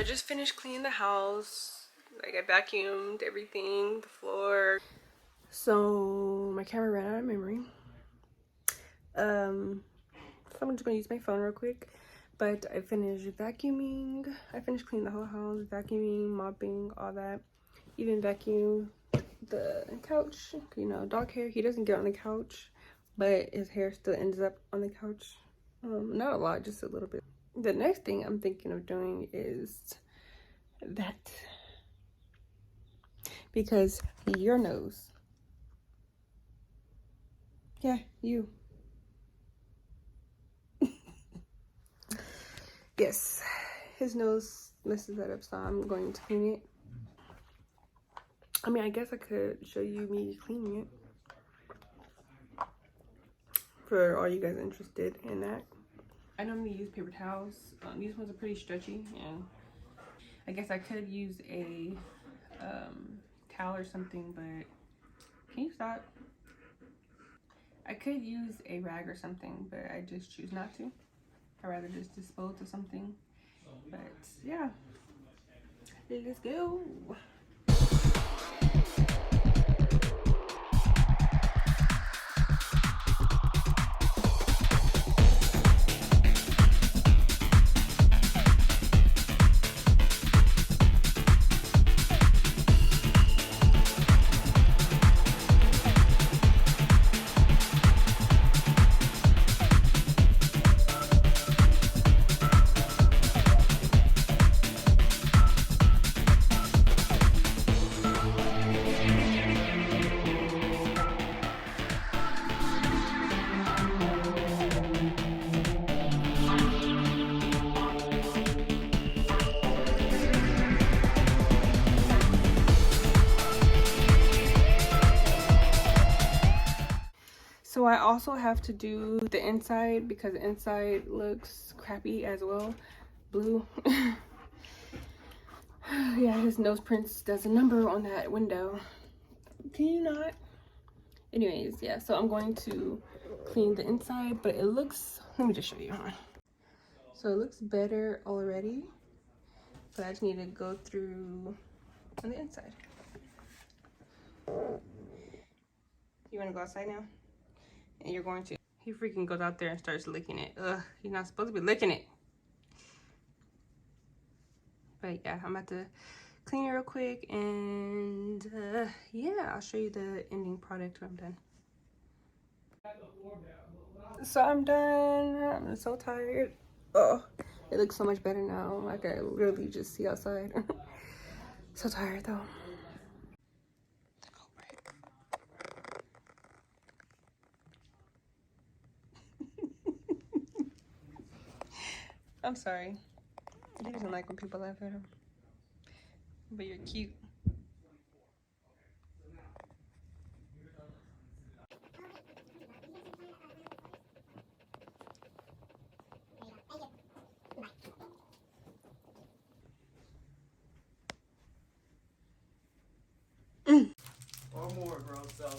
just finished cleaning the house. Like, I vacuumed everything, the floor. So my camera ran out of memory. So I'm just gonna use my phone real quick. But I finished vacuuming. I finished cleaning the whole house, vacuuming, mopping, all that. Even vacuum the couch. You know, dog hair. He doesn't get on the couch, but his hair still ends up on the couch. Not a lot, just a little bit. The next thing I'm thinking of doing is that, because your nose, yeah, you, yes, his nose messes that up, so I'm going to clean it. I mean, I guess I could show you me cleaning it for all you guys interested in that. I normally use paper towels. These ones are pretty stretchy, and I guess I could use a towel or something, but can you stop? I could use a rag or something, but I just choose not to. I'd rather just dispose of something. But yeah, let's go. So I also have to do the inside because the inside looks crappy as well. Blue. Yeah, his nose prints does a number on that window. Can you not? Anyways, yeah, so I'm going to clean the inside, but it looks, let me just show you, huh? So it looks better already, but I just need to go through on the inside. You want to go outside now? And you're going to. He freaking goes out there and starts licking it. Ugh, he's not supposed to be licking it. But yeah, I'm about to clean it real quick, and yeah, I'll show you the ending product when I'm done. So I'm done. I'm so tired. Oh, it looks so much better now. Like I literally just see outside. So tired though. I'm sorry. He doesn't like when people laugh at him. But you're cute. Or more, bro. So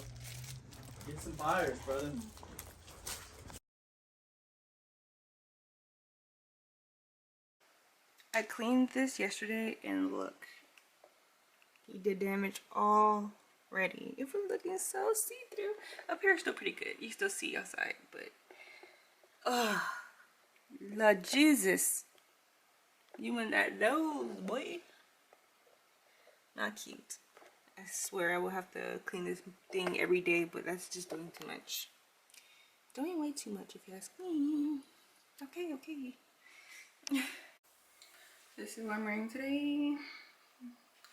get some buyers, brother. I cleaned this yesterday, and look, he did damage already. It was looking so see-through. Up here, still pretty good. You still see outside, but Lord Jesus, you in that nose, boy. Not cute. I swear I will have to clean this thing every day, but that's just doing too much. Doing way too much, if you ask me. Okay, okay. This is what I'm wearing today.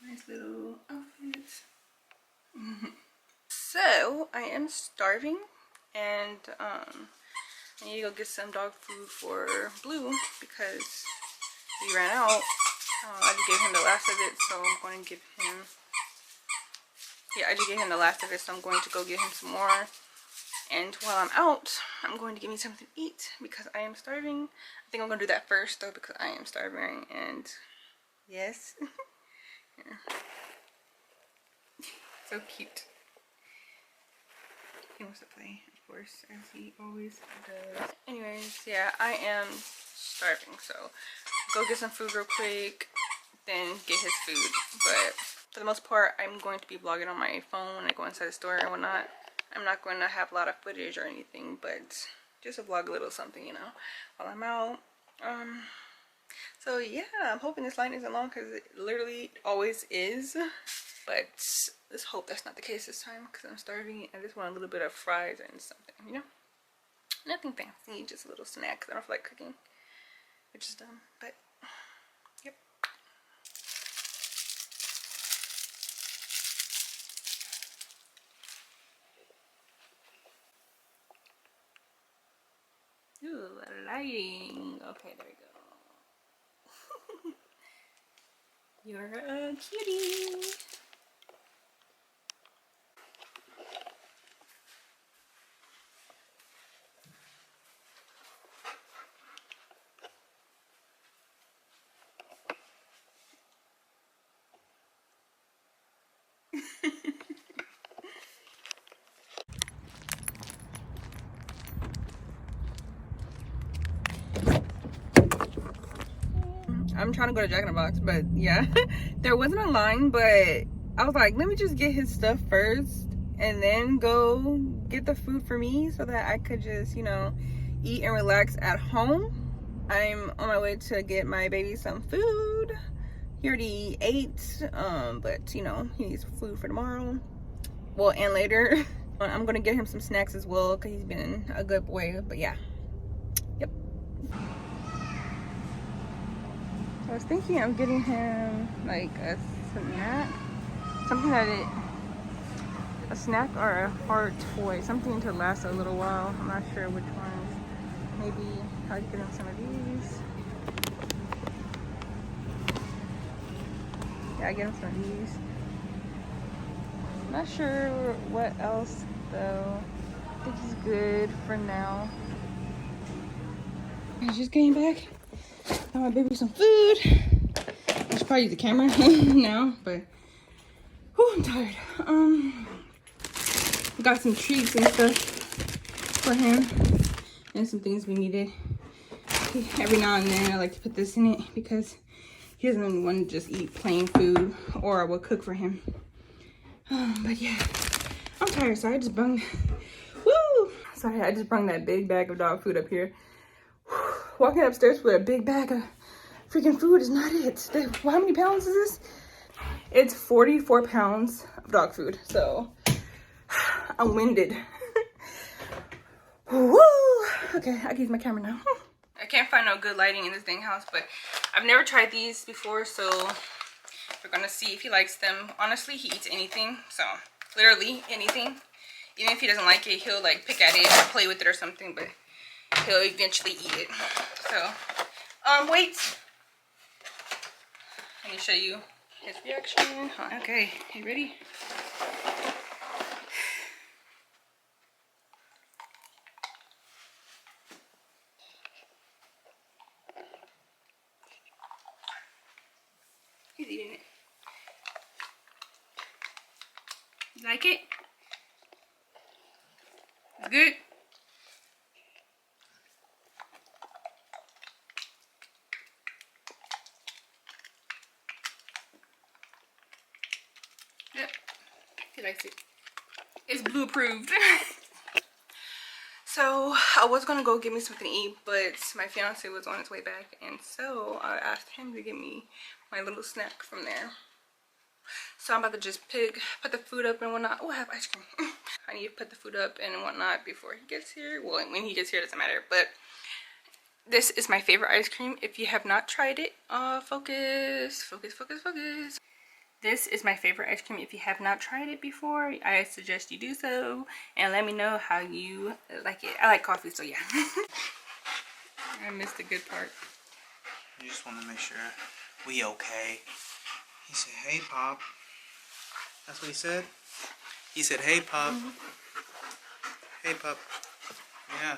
Nice little outfit. So, I am starving, and I need to go get some dog food for Blue because he ran out. I just gave him the last of it, so I'm going to give him... Yeah, I just gave him the last of it, so I'm going to go get him some more. And while I'm out, I'm going to give me something to eat because I am starving. I think I'm going to do that first, though, because I am starving, and yes. So cute. He wants to play, of course, as he always does. Anyways, yeah, I am starving, so go get some food real quick, then get his food. But for the most part, I'm going to be vlogging on my phone when I go inside the store and whatnot. I'm not going to have a lot of footage or anything, but just a vlog a little something, you know, while I'm out. So yeah, I'm hoping this line isn't long because it literally always is. But let's hope that's not the case this time because I'm starving. I just want a little bit of fries and something, you know? Nothing fancy, just a little snack because I don't feel like cooking, which is dumb, but yep. Ooh, lighting. Okay, there we go. You're a cutie. I'm trying to go to Jack in the Box, but yeah, there wasn't a line, but I was like, let me just get his stuff first and then go get the food for me so that I could just, you know, eat and relax at home. I'm on my way to get my baby some food. He already ate, but you know, he needs food for tomorrow. Well, and later. I'm gonna get him some snacks as well because he's been a good boy, but yeah. Yep. I was thinking of getting him like a snack, something a snack or a hard toy, something to last a little while. I'm not sure which ones. Maybe I'll get him some of these. Yeah, I get him some of these. Not sure what else though. I think he's good for now. He's just getting back. Got my baby some food. I should probably use the camera now, but whew, I'm tired. Got some treats and stuff for him and some things we needed. Every now and then I like to put this in it because he doesn't want to just eat plain food, or I will cook for him. But yeah, I'm tired, so I just brung that big bag of dog food up here. Walking upstairs with a big bag of freaking food is not it. How many pounds is this? It's 44 pounds of dog food, so I'm winded. Woo! Okay, I can use my camera now. I can't find no good lighting in this dang house, but I've never tried these before, so we're gonna see if he likes them. Honestly, he eats anything, so literally anything. Even if he doesn't like it, he'll like pick at it or play with it or something, but he'll eventually eat it. So, wait. Let me show you his reaction. Okay, you ready? He's eating it. You like it? It's good? Yep, he likes it. It's Bleu approved. So I was gonna go get me something to eat, but my fiance was on his way back, and so I asked him to give me my little snack from there. So I'm about to just put the food up and whatnot. Oh, I have ice cream. I need to put the food up and whatnot before he gets here. Well, when he gets here, it doesn't matter. But this is my favorite ice cream. If you have not tried it, focus. This is my favorite ice cream. If you have not tried it before, I suggest you do so. And let me know how you like it. I like coffee, so yeah. I missed the good part. You just want to make sure we okay. He said, hey, Pop. That's what he said? He said, hey, Pop. Hey, Pop. Yeah.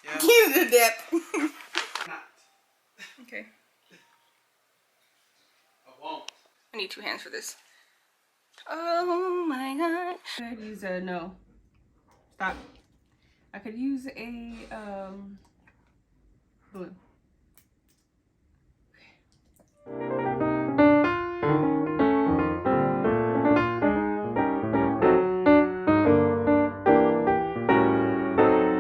Yeah. You did that. Okay. I won't. I need 2 hands for this. Oh my god. I could use a no. Stop. I could use a blue.